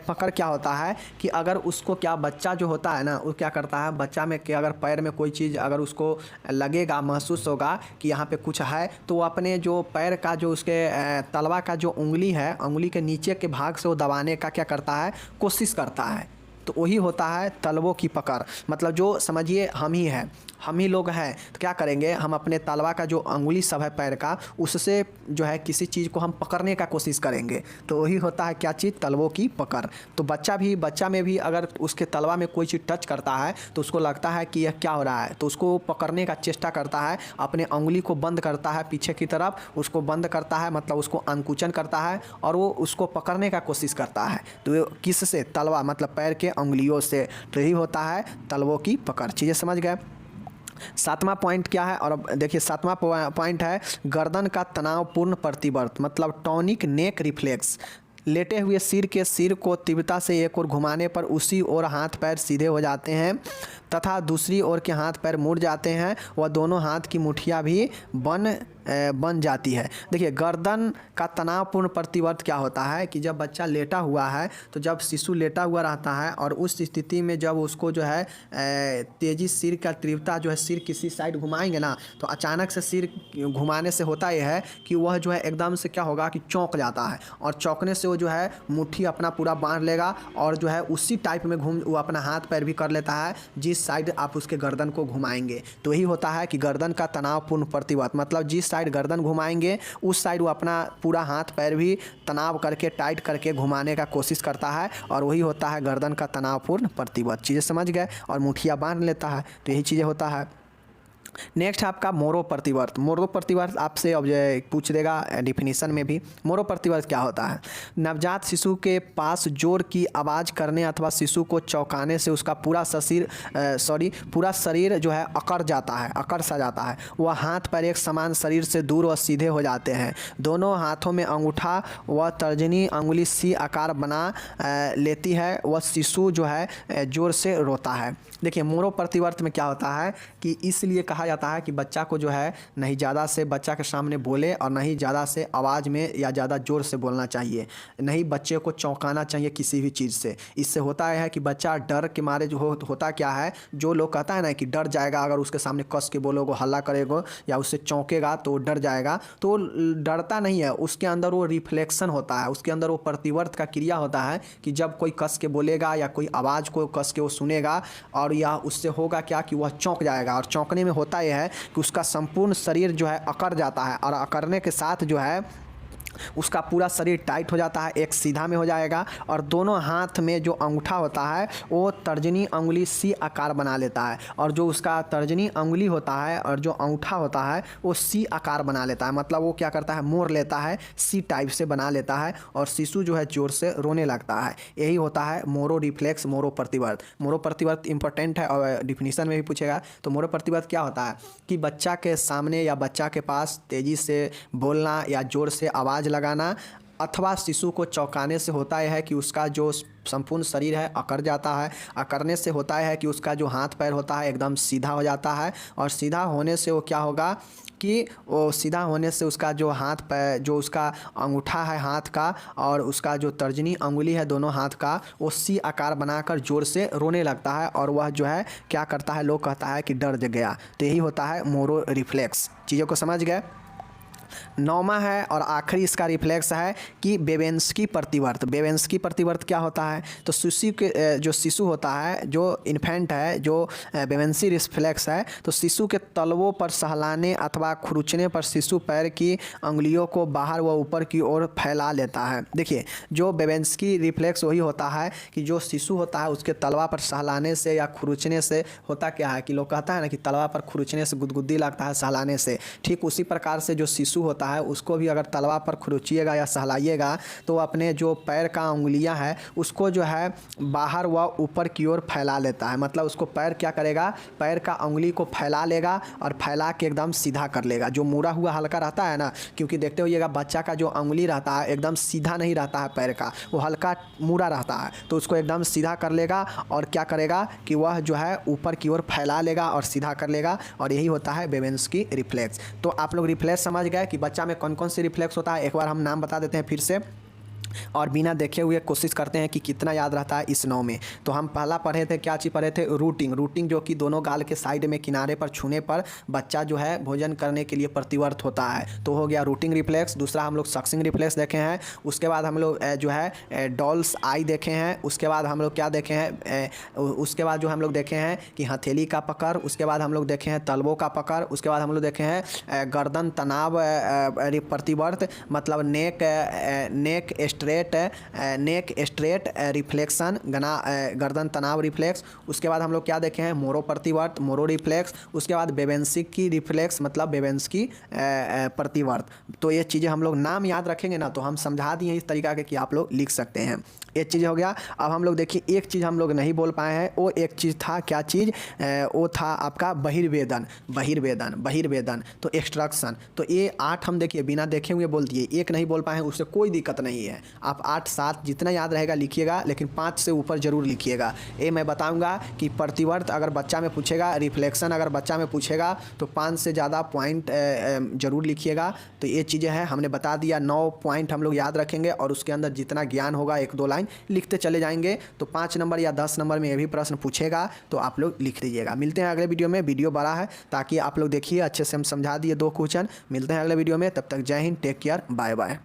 पकड़ क्या होता है कि अगर उसको क्या बच्चा जो होता है ना वो क्या करता है, बच्चा में कि अगर पैर में कोई चीज़ अगर उसको लगेगा, महसूस होगा कि यहाँ पे कुछ है, तो वो अपने जो पैर का जो उसके तलवा का जो उंगली है, उंगली के नीचे के भाग से वो दबाने का क्या करता है, कोशिश करता है। तो वही होता है तलवों की पकड़। मतलब जो समझिए हम ही हैं, हम ही लोग हैं, तो क्या करेंगे, हम अपने तलवा का जो अंगुली सब है पैर का, उससे जो है किसी चीज़ को हम पकड़ने का कोशिश करेंगे। तो वही होता है क्या चीज़, तलवों की पकड़। तो बच्चा में भी अगर उसके तलवा में कोई चीज़ टच करता है तो उसको लगता है कि यह क्या हो रहा है, तो उसको पकड़ने का चेष्टा करता है, अपने अंगुली को बंद करता है पीछे की तरफ, उसको बंद करता है, मतलब उसको अंकुचन करता है और वो उसको पकड़ने का कोशिश करता है। तो किससे, तलवा मतलब पैर के अंगुलियों से। तो यही होता है तलवों की पकड़। चीज़ें समझ गए। सातवां पॉइंट क्या है, और अब देखिए सातवां पॉइंट है गर्दन का तनावपूर्ण प्रतिवर्त, मतलब टॉनिक नेक रिफ्लेक्स। लेटे हुए सिर को तीव्रता से एक ओर घुमाने पर उसी ओर हाथ पैर सीधे हो जाते हैं तथा दूसरी ओर के हाथ पैर मुड़ जाते हैं, वह दोनों हाथ की मुठ्ठियाँ भी बन जाती है। देखिए गर्दन का तनावपूर्ण प्रतिवर्त क्या होता है कि जब बच्चा लेटा हुआ है, तो जब शिशु लेटा हुआ रहता है और उस स्थिति में जब उसको जो है तेजी सिर का तीव्रता जो है, सिर किसी साइड घुमाएंगे ना, तो अचानक से सिर घुमाने से होता यह है कि वह जो है एकदम से क्या होगा कि चौंक जाता है, और चौंकने से वो जो है मुट्ठी अपना पूरा बांध लेगा और जो है उसी टाइप में वो अपना हाथ पैर भी कर लेता है जिस साइड आप उसके गर्दन को घुमाएंगे। तो यही होता है कि गर्दन का तनावपूर्ण प्रतिवर्त, मतलब जिस साइड गर्दन घुमाएंगे उस साइड वो अपना पूरा हाथ पैर भी तनाव करके टाइट करके घुमाने का कोशिश करता है, और वही होता है गर्दन का तनावपूर्ण प्रतिवर्त। चीज़ें समझ गए, और मुठियाँ बांध लेता है। तो यही चीज़ें होता है। नेक्स्ट है आपका मोरो प्रतिवर्त। मोरो प्रतिवर्त आपसे अब पूछ देगा डिफिनीशन में भी। मोरो प्रतिवर्त क्या होता है, नवजात शिशु के पास जोर की आवाज़ करने अथवा शिशु को चौंकाने से उसका पूरा शरीर जो है अकड़ सा जाता है। वह हाथ पैर एक समान शरीर से दूर व सीधे हो जाते हैं। दोनों हाथों में अंगूठा व तर्जनी अंगुली सी आकार बना लेती है। वह शिशु जो है जोर से रोता है। देखिए मोरो प्रतिवर्त में क्या होता है कि इसलिए कहा जाता है कि बच्चा को जो है नहीं ज़्यादा से बच्चा के सामने बोले और नहीं ज़्यादा से आवाज़ में या ज़्यादा ज़ोर से बोलना चाहिए, नहीं बच्चे को चौंकाना चाहिए किसी भी चीज़ से। इससे होता है कि बच्चा डर के मारे जो होता क्या है, जो लोग कहता है ना कि डर जाएगा अगर उसके सामने कस के बोलोगे, हल्ला करेगो या उससे चौंकेगा तो डर जाएगा, तो डरता नहीं है, उसके अंदर वो रिफ्लेक्शन होता है, उसके अंदर वो प्रतिवर्त का क्रिया होता है कि जब कोई कस के बोलेगा या कोई आवाज़ को कस के वो सुनेगा, और या उससे होगा क्या कि वह चौंक जाएगा। और चौंकने में होता यह है कि उसका संपूर्ण शरीर जो है अकड़ जाता है, और अकड़ने के साथ जो है उसका पूरा शरीर टाइट हो जाता है, एक सीधा में हो जाएगा, और दोनों हाथ में जो अंगूठा होता है वो तर्जनी अंगुली सी आकार बना लेता है, और जो उसका तर्जनी अंगुली होता है और जो अंगूठा होता है वो सी आकार बना लेता है। मतलब वो क्या करता है, मोड़ लेता है, सी टाइप से बना लेता है, और शिशु जो है जोर से रोने लगता है। यही होता है मोरो रिफ्लेक्स, मोरो प्रतिवर्त। मोरो प्रतिवर्त इंपॉर्टेंट है और डिफिनीशन में भी पूछेगा। तो मोरो प्रतिवर्त क्या होता है कि बच्चा के सामने या बच्चा के पास तेज़ी से बोलना या जोर से आवाज़ लगाना अथवा शिशु को चौंकाने से होता है कि उसका जो संपूर्ण शरीर है अकड़ जाता है। अकड़ने से होता है कि उसका जो हाथ पैर होता है एकदम सीधा हो जाता है, और सीधा होने से वो क्या होगा कि वो सीधा होने से उसका जो हाथ पैर, जो उसका अंगूठा है हाथ का और उसका जो तर्जनी अंगुली है दोनों हाथ का, वो सी आकार बनाकर जोर से रोने लगता है, और वह जो है क्या करता है, लोग कहता है कि डर गया। तो यही होता है मोरो रिफ्लेक्स। चीज़ों को समझ गए। नौवां है और आखिरी इसका रिफ्लेक्स है कि बेवेंस्की प्रतिवर्त। बेवेंस्की प्रतिवर्त क्या होता है, तो जो शिशु होता है, जो इन्फेंट है, जो बेवेंसी रिफ्लेक्स है, तो शिशु के तलवों पर सहलाने अथवा खुरचने पर शिशु पैर की अंगुलियों को बाहर व ऊपर की ओर फैला लेता है। देखिए जो बेवेंस्की रिफ्लेक्स वही होता है कि जो शिशु होता है उसके तलवा पर सहलाने से या खुरचने से होता क्या है कि लोग कहता है ना कि तलवा पर खुरचने से गुदगुदी लगता है सहलाने से, ठीक उसी प्रकार से जो शिशु शिशु होता है उसको भी अगर तलवा पर खुरचिएगा या सहलाइएगा तो अपने जो पैर का उंगलियां है उसको जो है बाहर व ऊपर की ओर फैला लेता है। मतलब उसको पैर क्या करेगा, पैर का उंगली को फैला लेगा और फैला के एकदम सीधा कर लेगा। जो मुड़ा हुआ हल्का रहता है ना, क्योंकि देखते होइएगा बच्चा का जो उंगली रहता है एकदम सीधा नहीं रहता है, पैर का वो हल्का मुड़ा रहता है, तो उसको एकदम सीधा कर लेगा और क्या करेगा कि वह जो है ऊपर की ओर फैला लेगा और सीधा कर लेगा। और यही होता है बेबेंस्की रिफ्लेक्स। तो आप लोग रिफ्लेक्स समझ गए कि बच्चा में कौन कौन से रिफ्लेक्स होता है। एक बार हम नाम बता देते हैं फिर से और बिना देखे हुए कोशिश करते हैं कि कितना याद रहता है इस 9 में। तो हम पहला पढ़े थे, क्या चीज़ पढ़े थे, रूटिंग। रूटिंग जो कि दोनों गाल के साइड में किनारे पर छूने पर बच्चा जो है भोजन करने के लिए प्रतिवर्त होता है, तो हो गया रूटिंग रिफ्लेक्स। दूसरा हम लोग सक्सिंग रिफ्लेक्स देखे हैं। उसके बाद हम लोग जो है डॉल्स आई देखे हैं। उसके बाद हम लोग क्या देखे हैं, उसके बाद जो हम लोग देखे हैं कि हथेली का पकड़। उसके बाद हम लोग देखे हैं तलवों का पकड़। उसके बाद हम लोग देखे हैं गर्दन तनाव प्रतिवर्त, मतलब नेक स्ट्रेट रिफ्लेक्शन, गर्दन तनाव रिफ्लेक्स। उसके बाद हम लोग क्या देखे हैं, मोरो प्रतिवर्त, मोरो रिफ्लेक्स। उसके बाद बेबेंस्की रिफ्लेक्स, मतलब बेबेंस्की प्रतिवर्त। तो ये चीज़ें हम लोग नाम याद रखेंगे ना तो हम समझा दिए इस तरीका के कि आप लोग लिख सकते हैं। ये चीज़ हो गया। अब हम लोग देखिए एक चीज़ हम लोग नहीं बोल पाए हैं, वो एक चीज़ था, क्या चीज़, वो था आपका बहिर्वेदन तो एक्सट्रक्शन। तो ये 8 हम देखिए बिना देखे हुए बोल दिए, एक नहीं बोल पाए हैं, उससे कोई दिक्कत नहीं है। आप 8 7 जितना याद रहेगा लिखिएगा, लेकिन 5 से ऊपर जरूर लिखिएगा। ये मैं बताऊंगा कि प्रतिवर्त अगर बच्चा में पूछेगा, रिफ्लेक्शन अगर बच्चा में पूछेगा तो 5 से ज़्यादा पॉइंट जरूर लिखिएगा। तो ये चीज़ें हैं, हमने बता दिया 9 पॉइंट हम लोग याद रखेंगे और उसके अंदर जितना ज्ञान होगा 1-2 लाइन लिखते चले जाएंगे। तो 5 नंबर या 10 नंबर में ये भी प्रश्न पूछेगा तो आप लोग लिख दीजिएगा। मिलते हैं अगले वीडियो में। वीडियो बड़ा है ताकि आप लोग देखिए अच्छे से हम समझा दिए 2 क्वेश्चन। मिलते हैं अगले वीडियो में, तब तक जय Hind, take care, bye bye.